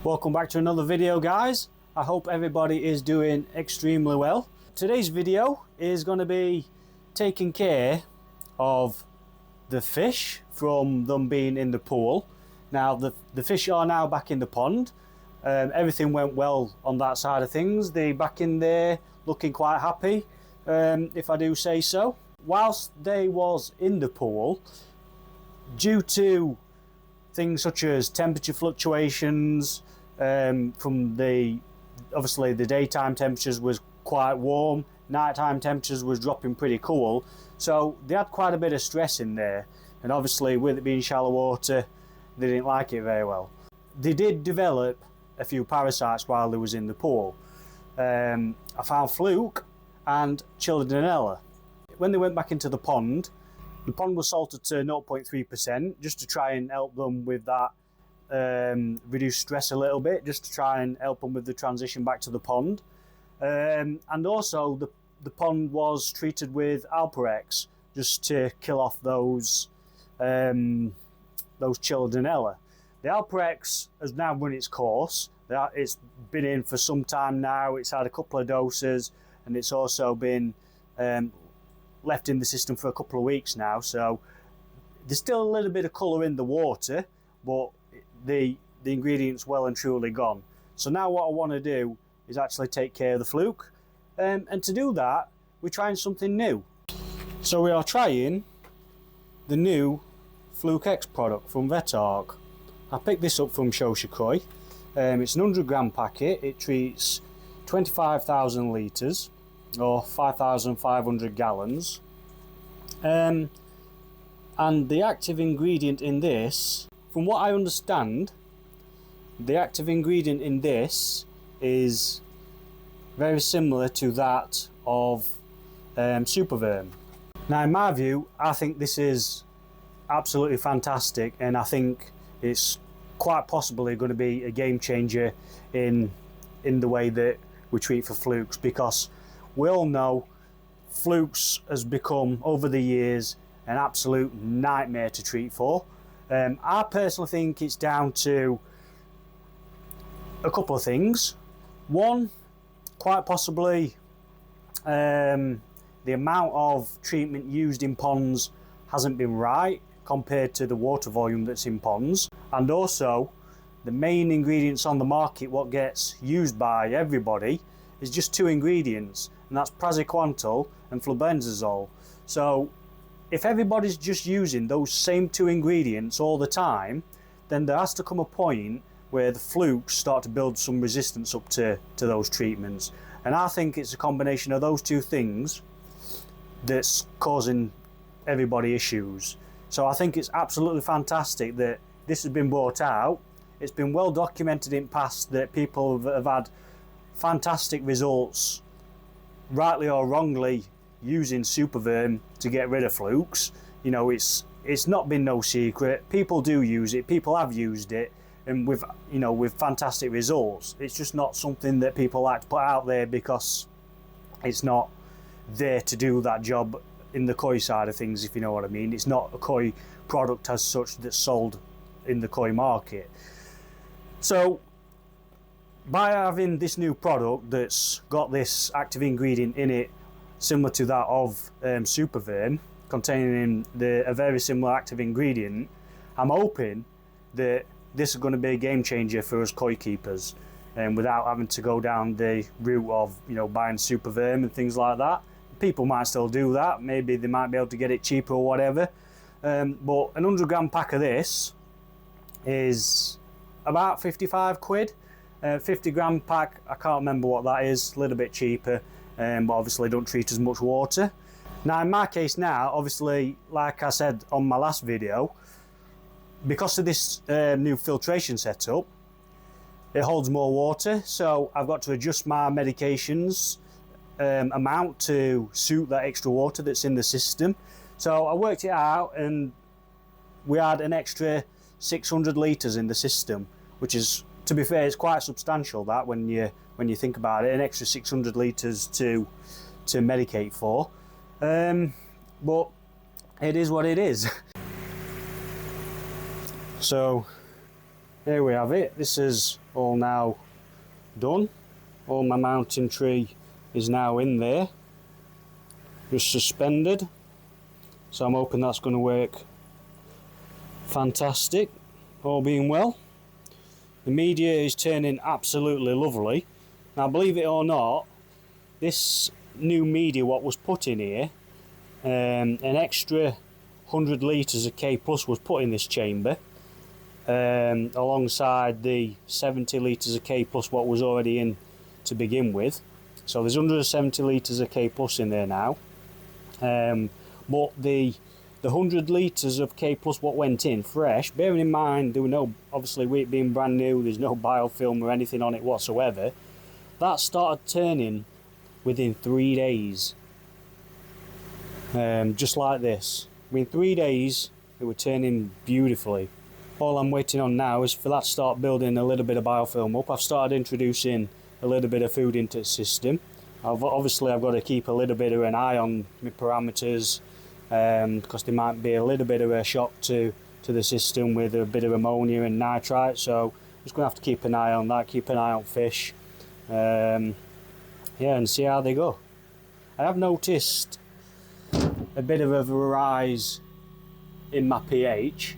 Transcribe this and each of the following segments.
Welcome back to another video, guys. I hope everybody is doing extremely well. Today's video is going to be taking care of the fish from them being in the pool. Now the fish are now back in the pond. Everything went well on that side of things. They're back in there looking quite happy, if I do say so. Whilst they was in the pool, due to things such as temperature fluctuations, from obviously the daytime temperatures was quite warm, nighttime temperatures was dropping pretty cool, so they had quite a bit of stress in there, and obviously with it being shallow water, they didn't like it very well. They did develop a few parasites while they was in the pool. I found Fluke and Childenella. When they went back into the pond was salted to 0.3% just to try and help them with that, reduce stress a little bit, just to try and help them with the transition back to the pond. And also the pond was treated with Fluke-Ex just to kill off those Childenella. The Fluke-Ex has now run its course. It's been in for some time now. It's had a couple of doses, and it's also been left in the system for a couple of weeks now, so there's still a little bit of colour in the water, but the ingredient's well and truly gone. So now what I want to do is actually take care of the fluke, and to do that we're trying something new. So we are trying the new Fluke-Ex product from Vetark. I picked this up from Shoshikoi. It's an 100-gram packet. It treats 25,000 litres or 5,500 gallons, and the active ingredient in this, from what I understand, the active ingredient in this is very similar to that of Superverm. Now in my view, I think this is absolutely fantastic, and I think it's quite possibly going to be a game changer in the way that we treat for flukes, because we all know flukes has become over the years an absolute nightmare to treat for. I personally think it's down to a couple of things. One, quite possibly the amount of treatment used in ponds hasn't been right compared to the water volume that's in ponds, and also the main ingredients on the market, what gets used by everybody, is just two ingredients, and that's Praziquantel and Flubendazole. So if everybody's just using those same two ingredients all the time, then there has to come a point where the flukes start to build some resistance up to those treatments. And I think it's a combination of those two things that's causing everybody issues. So I think it's absolutely fantastic that this has been brought out. It's been well documented in past that people have had fantastic results, rightly or wrongly, using Superverm to get rid of flukes. You know, it's not been no secret. People do use it. People have used it, and with fantastic results. It's just not something that people like to put out there because it's not there to do that job in the koi side of things, if you know what I mean. It's not a koi product as such that's sold in the koi market. So by having this new product that's got this active ingredient in it similar to that of Superverm, containing a very similar active ingredient, I'm hoping that this is going to be a game changer for us koi keepers, and without having to go down the route of buying Superverm and things like that. People might still do that, maybe they might be able to get it cheaper or whatever, but an 100-gram pack of this is about 55 quid. 50 gram pack, I can't remember what that is, a little bit cheaper, but obviously don't treat as much water. Now in my case now, obviously, like I said on my last video, because of this new filtration setup, it holds more water, so I've got to adjust my medications amount to suit that extra water that's in the system. So I worked it out, and we had an extra 600 litres in the system, which is, to be fair, it's quite substantial, that, when you think about it, an extra 600 litres to medicate for. But it is what it is. So here we have it. This is all now done. All my mountain tree is now in there, just suspended. So I'm hoping that's going to work fantastic, all being well. The media is turning absolutely lovely. Now, believe it or not, this new media what was put in here, an extra 100 litres of K plus was put in this chamber, alongside the 70 litres of K plus what was already in to begin with. So there's 170 litres of K plus in there now, but the 100 litres of K plus what went in fresh, bearing in mind there were no, obviously with it being brand new, there's no biofilm or anything on it whatsoever, that started turning within 3 days, just like this. Within 3 days it was turning beautifully. All I'm waiting on now is for that to start building a little bit of biofilm up. I've started introducing a little bit of food into the system. Obviously I've got to keep a little bit of an eye on my parameters, because there might be a little bit of a shock to the system with a bit of ammonia and nitrite, so I'm just going to have to keep an eye on that, keep an eye on fish, yeah, and see how they go. I have noticed a bit of a rise in my pH.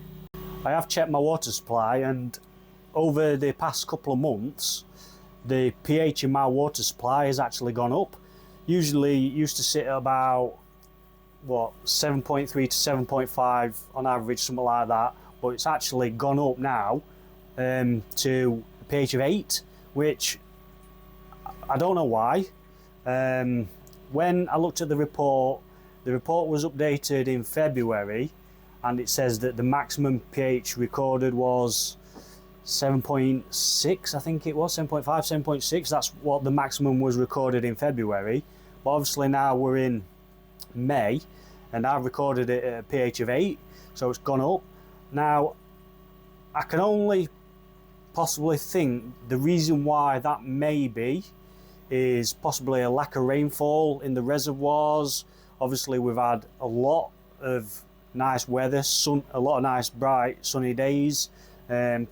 I have checked my water supply, and over the past couple of months the pH in my water supply has actually gone up. Usually it used to sit at about, what, 7.3 to 7.5 on average, something like that, but it's actually gone up now to a pH of 8, which I don't know why. When I looked at the report was updated in February, and it says that the maximum pH recorded was 7.6, I think it was, 7.5, 7.6, that's what the maximum was recorded in February. But obviously now we're in May, and I've recorded it at a pH of 8, so it's gone up. Now, I can only possibly think the reason why that may be is possibly a lack of rainfall in the reservoirs. Obviously we've had a lot of nice weather, a lot of nice bright sunny days,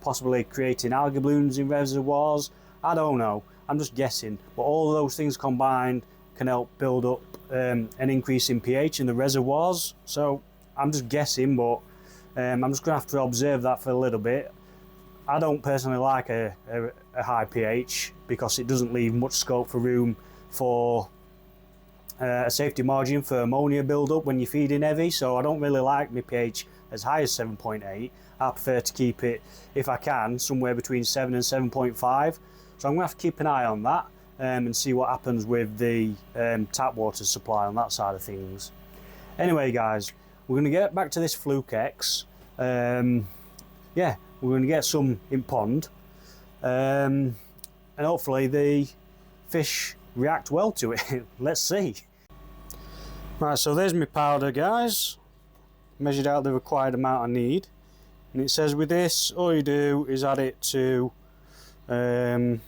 possibly creating algae blooms in reservoirs. I don't know, I'm just guessing, but all of those things combined can help build up an increase in pH in the reservoirs. So I'm just guessing, but I'm just going to have to observe that for a little bit. I don't personally like a high pH because it doesn't leave much scope for room for a safety margin for ammonia build-up when you're feeding heavy, so I don't really like my pH as high as 7.8. I prefer to keep it, if I can, somewhere between 7 and 7.5. So I'm going to have to keep an eye on that and see what happens with the tap water supply on that side of things. Anyway guys, we're going to get back to this Fluke-Ex. Yeah, we're going to get some in pond, and hopefully the fish react well to it. Let's see. Right, so there's my powder guys, measured out the required amount I need, and it says with this all you do is add it to 4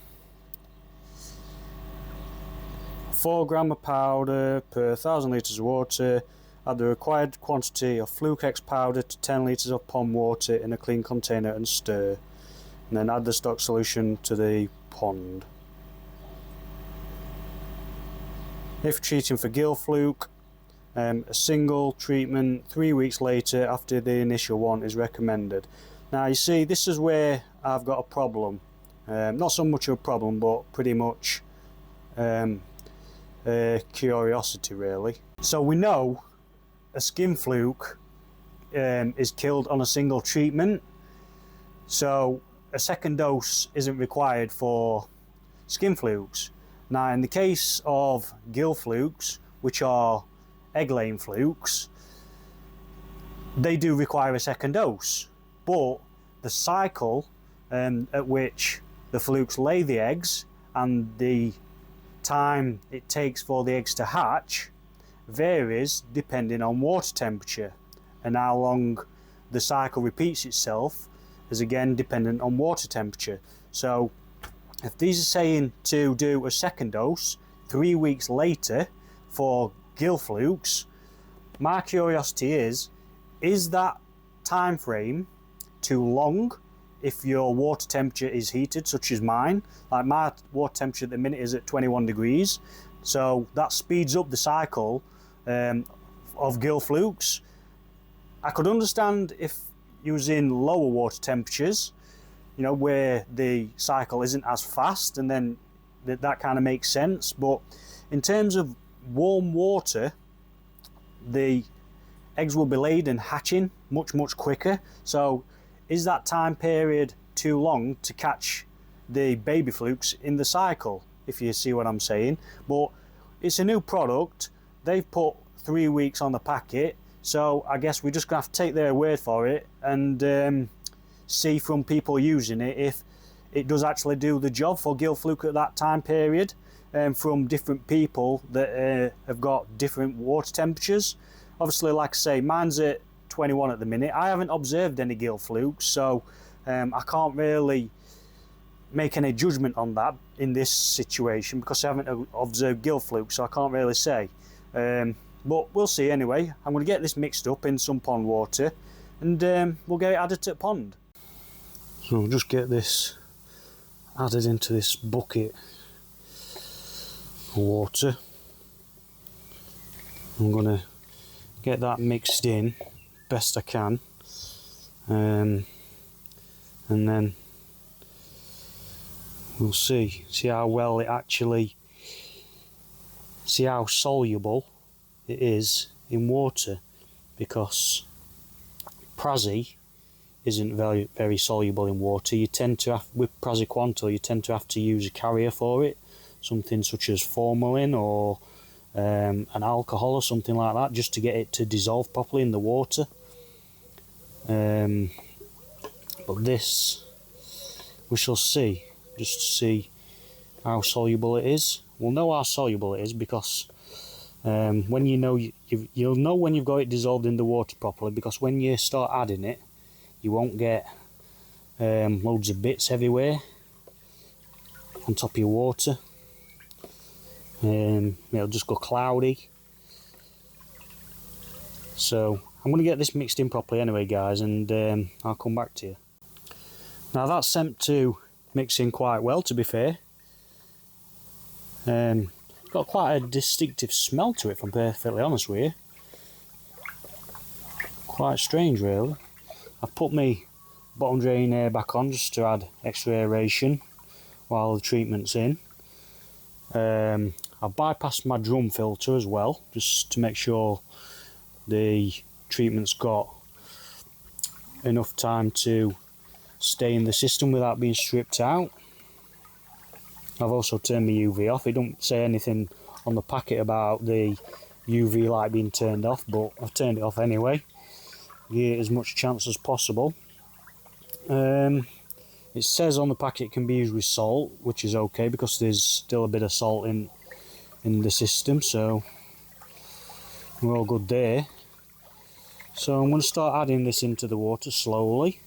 grams of powder per 1,000 litres of water. Add the required quantity of Fluke-Ex powder to 10 litres of pond water in a clean container and stir, and then add the stock solution to the pond. If treating for gill fluke, a single treatment 3 weeks later after the initial one is recommended. Now you see, this is where I've got a problem. Not so much of a problem, but pretty much a curiosity really. So we know a skin fluke is killed on a single treatment. So a second dose isn't required for skin flukes. Now in the case of gill flukes, which are egg-laying flukes, they do require a second dose, but the cycle at which the flukes lay the eggs and the time it takes for the eggs to hatch varies depending on water temperature, and how long the cycle repeats itself is again dependent on water temperature. So if these are saying to do a second dose 3 weeks later for gill flukes, my curiosity is that time frame too long if your water temperature is heated, such as mine? Like my water temperature at the minute is at 21 degrees, so that speeds up the cycle of gill flukes. I could understand if using lower water temperatures, you know, where the cycle isn't as fast, and then that kind of makes sense. But in terms of warm water, the eggs will be laid and hatching much quicker. So is that time period too long to catch the baby flukes in the cycle, if you see what I'm saying? But it's a new product. They've put 3 weeks on the packet, so I guess we're just gonna have to take their word for it and see from people using it if it does actually do the job for gill fluke at that time period, from different people that have got different water temperatures. Obviously, like I say, mine's at 21 at the minute. I haven't observed any gill flukes, so I can't really make any judgment on that in this situation because I haven't observed gill flukes, so I can't really say. But we'll see anyway. I'm going to get this mixed up in some pond water and we'll get it added to the pond. So we'll just get this added into this bucket of water. I'm going to get that mixed in best I can, and then we'll see how well it actually, see how soluble it is in water, because Prazi isn't very soluble in water. You tend to have, with Praziquantel, you tend to have to use a carrier for it, something such as formalin or an alcohol or something like that, just to get it to dissolve properly in the water. But this, we shall see, just to see how soluble it is. We'll know how soluble it is because when you know, you'll know when you've got it dissolved in the water properly, because when you start adding it, you won't get loads of bits everywhere on top of your water. It'll just go cloudy. So I'm going to get this mixed in properly anyway, guys, and I'll come back to you. Now that's sent to mix in quite well, to be fair. Got quite a distinctive smell to it, if I'm perfectly honest with you. Quite strange, really. I've put my bottom drain air back on just to add extra aeration while the treatment's in. I've bypassed my drum filter as well, just to make sure the treatment's got enough time to stay in the system without being stripped out. I've also turned my UV off. It don't say anything on the packet about the UV light being turned off, but I've turned it off anyway. Give it as much chance as possible. It says on the packet it can be used with salt, which is okay because there's still a bit of salt in the system, so we're all good there. So I'm going to start adding this into the water slowly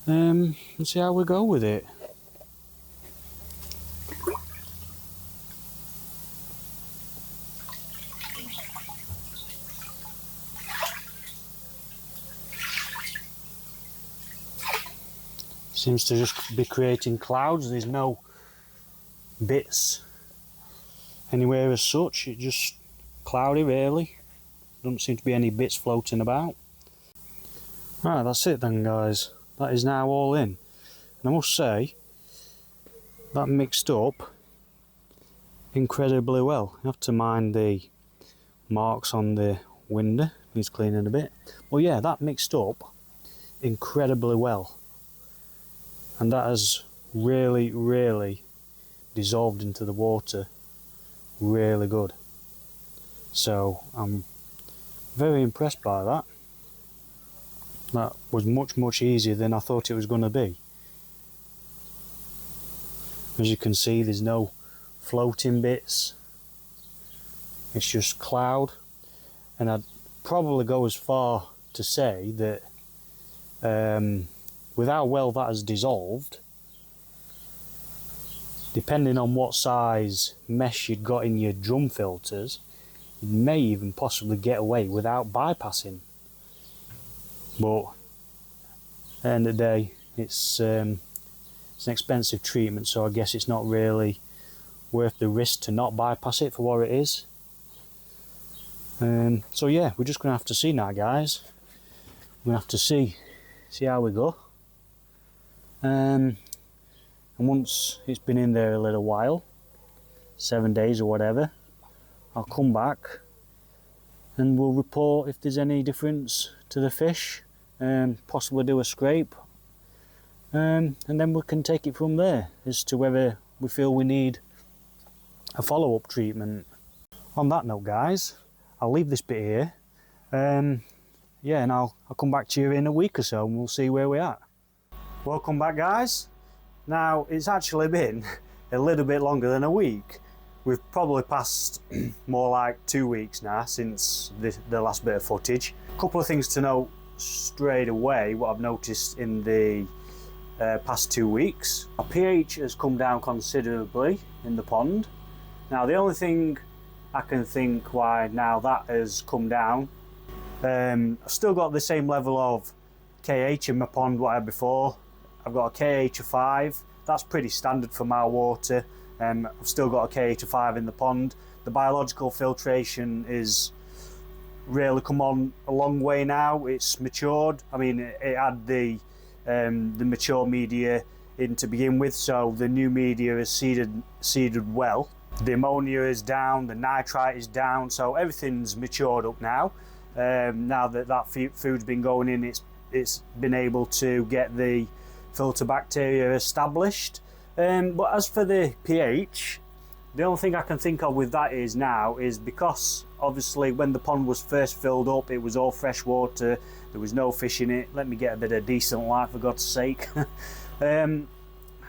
and see how we go with it. Seems to just be creating clouds. There's no bits anywhere as such. It's just cloudy, really. Doesn't seem to be any bits floating about. Right, that's it then, guys. That is now all in. And I must say, that mixed up incredibly well. You have to mind the marks on the window. Needs cleaning a bit. Well, yeah, that mixed up incredibly well. and that has really dissolved into the water really good. So I'm very impressed by that. That was much easier than I thought it was going to be. As you can see, there's no floating bits, it's just cloud. And I'd probably go as far to say that with how well that has dissolved, depending on what size mesh you'd got in your drum filters, you may even possibly get away without bypassing. But at the end of the day, it's an expensive treatment, so I guess it's not really worth the risk to not bypass it for what it is. So yeah, we're just gonna have to see now, guys. We're gonna have to see how we go. And once it's been in there a little while, 7 days or whatever, I'll come back and we'll report if there's any difference to the fish, and possibly do a scrape, and then we can take it from there as to whether we feel we need a follow-up treatment. On that note, guys, I'll leave this bit here. Yeah, and I'll come back to you in a week or so and we'll see where we're at. Welcome back, guys. Now, it's actually been a little bit longer than a week. We've probably passed more like 2 weeks now since the last bit of footage. A couple of things to note straight away, what I've noticed in the past 2 weeks. Our pH has come down considerably in the pond. Now, the only thing I can think why now that has come down, I've still got the same level of KH in my pond what I had before. I've got a KH of 5, that's pretty standard for my water. I've still got a KH of 5 in the pond. The biological filtration is really come on a long way now. It's matured. I mean, it had the mature media in to begin with, so the new media is seeded well. The ammonia is down, the nitrite is down, so everything's matured up now. Now that food's been going in, it's been able to get the filter bacteria established. But as for the pH, the only thing I can think of with that is because obviously when the pond was first filled up, it was all fresh water, there was no fish in it. Let me get a bit of decent light, for God's sake. I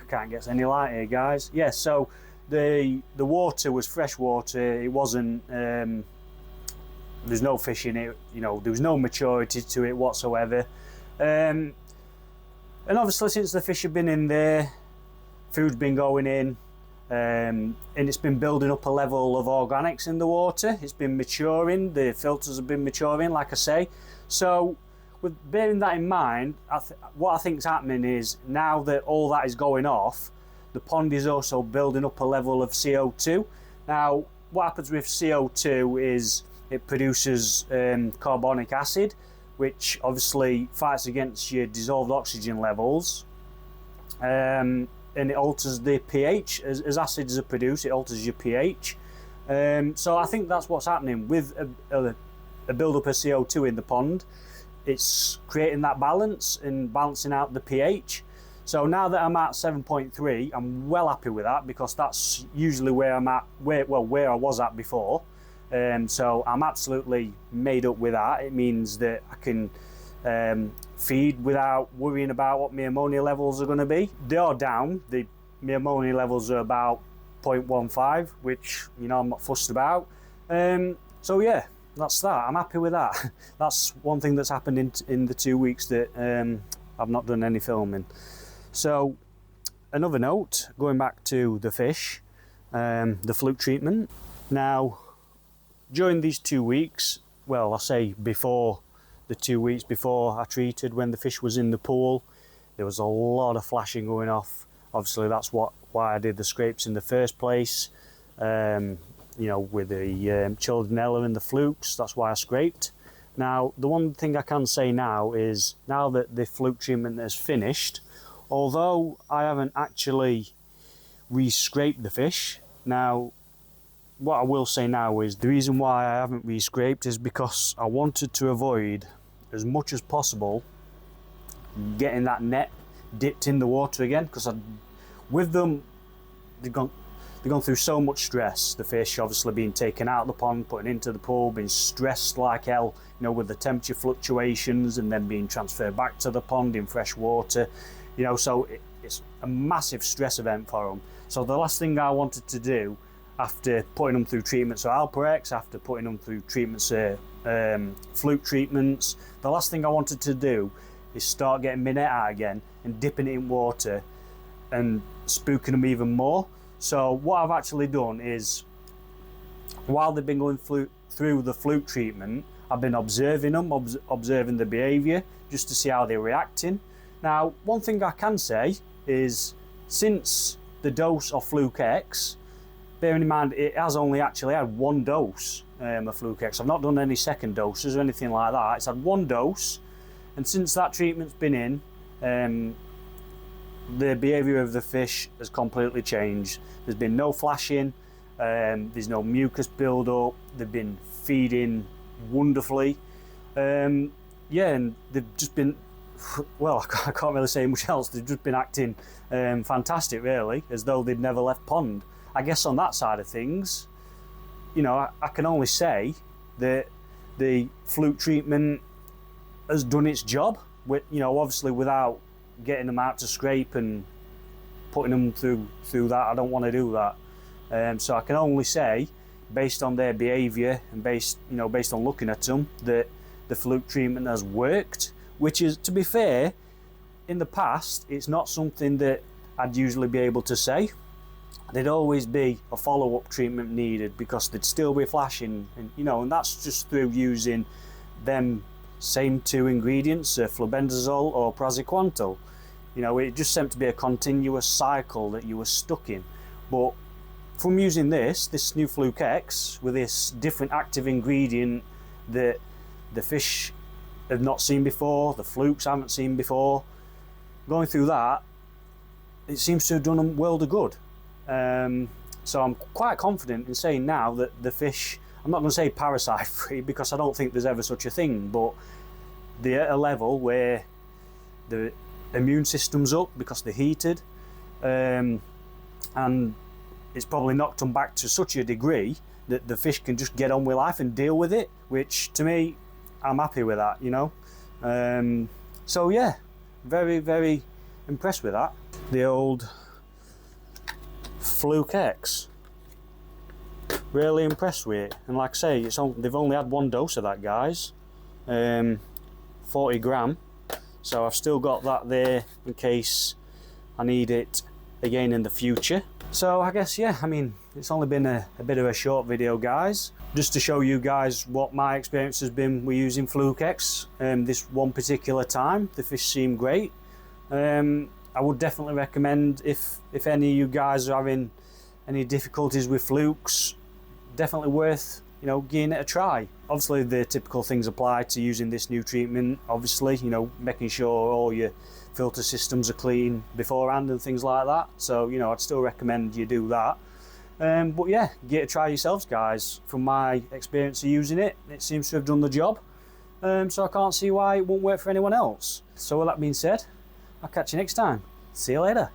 can't get any light here, guys. Yeah, so the water was fresh water. It wasn't there's no fish in it, you know, there was no maturity to it whatsoever. And obviously since the fish have been in there, food's been going in, and it's been building up a level of organics in the water. It's been maturing, the filters have been maturing, like I say. So with bearing that in mind, what I think is happening is now that all that is going off, the pond is also building up a level of CO2. Now, what happens with CO2 is it produces carbonic acid, which obviously fights against your dissolved oxygen levels, and it alters the pH. As acids are produced, it alters your pH. So I think that's what's happening with a build-up of CO2 in the pond. It's creating that balance and balancing out the pH. So now that I'm at 7.3, I'm well happy with that, because that's usually where I'm at, where I was at before. So I'm absolutely made up with that. It means that I can feed without worrying about what my ammonia levels are going to be. They are down. My ammonia levels are about 0.15, which, you know, I'm not fussed about. So yeah, that's that. I'm happy with that. That's one thing that's happened in the 2 weeks that I've not done any filming. So another note, going back to the fish, the fluke treatment. Now, during these 2 weeks, well, I say before the 2 weeks before I treated, when the fish was in the pool, there was a lot of flashing going off. Obviously, that's why I did the scrapes in the first place. You know, with the Childrenella and the flukes, that's why I scraped. Now, the one thing I can say now is, now that the fluke treatment is finished, although I haven't actually re-scraped the fish, now, what I will say now is the reason why I haven't re-scraped is because I wanted to avoid as much as possible getting that net dipped in the water again, because with them, they've gone through so much stress. The fish obviously being taken out of the pond, put into the pool, being stressed like hell, you know, with the temperature fluctuations, and then being transferred back to the pond in fresh water, you know, so it's a massive stress event for them. So the last thing I wanted to do after putting them through treatments of Alpha-X, after putting them through treatments Fluke treatments, the last thing I wanted to do is start getting my net out again and dipping it in water and spooking them even more. So what I've actually done is, while they've been going through the Fluke treatment, I've been observing them, observing the behaviour, just to see how they're reacting. Now, one thing I can say is, since the dose of Fluke-Ex, bearing in mind it has only actually had one dose of Fluke-Ex. I've not done any second doses or anything like that. It's had one dose, and since that treatment's been in, the behaviour of the fish has completely changed. There's been no flashing, there's no mucus build up, they've been feeding wonderfully. Yeah, and they've just been, well, I can't really say much else. They've just been acting fantastic, really, as though they'd never left pond. I guess on that side of things, you know, I can only say that the Fluke treatment has done its job. With, you know, obviously without getting them out to scrape and putting them through that, I don't want to do that. So I can only say, based on their behaviour and based on looking at them, that the Fluke treatment has worked. Which is, to be fair, in the past, it's not something that I'd usually be able to say. There'd always be a follow-up treatment needed, because they'd still be flashing, and you know, and that's just through using them same two ingredients, Flubendazole or Praziquantel. You know, it just seemed to be a continuous cycle that you were stuck in. But from using this new Fluke-Ex with this different active ingredient that the fish have not seen before, the flukes haven't seen before, going through that, it seems to have done them world of good. So I'm quite confident in saying now that the fish, I'm not going to say parasite free, because I don't think there's ever such a thing, but they're at a level where the immune system's up because they're heated, and it's probably knocked them back to such a degree that the fish can just get on with life and deal with it, which to me, I'm happy with that, you know. So yeah, very, very impressed with that. The old Fluke-Ex, really impressed with it. And like I say, they've only had one dose of that, guys, 40 gram, so I've still got that there in case I need it again in the future. So I guess, yeah, I mean, it's only been a bit of a short video, guys, just to show you guys what my experience has been with using Fluke-Ex this one particular time. The fish seem great. I would definitely recommend, if any of you guys are having any difficulties with flukes, definitely worth, you know, giving it a try. Obviously the typical things apply to using this new treatment, obviously, you know, making sure all your filter systems are clean beforehand and things like that. So, you know, I'd still recommend you do that. But yeah, give it a try yourselves, guys. From my experience of using it, it seems to have done the job. So I can't see why it won't work for anyone else. So with that being said, I'll catch you next time. See you later.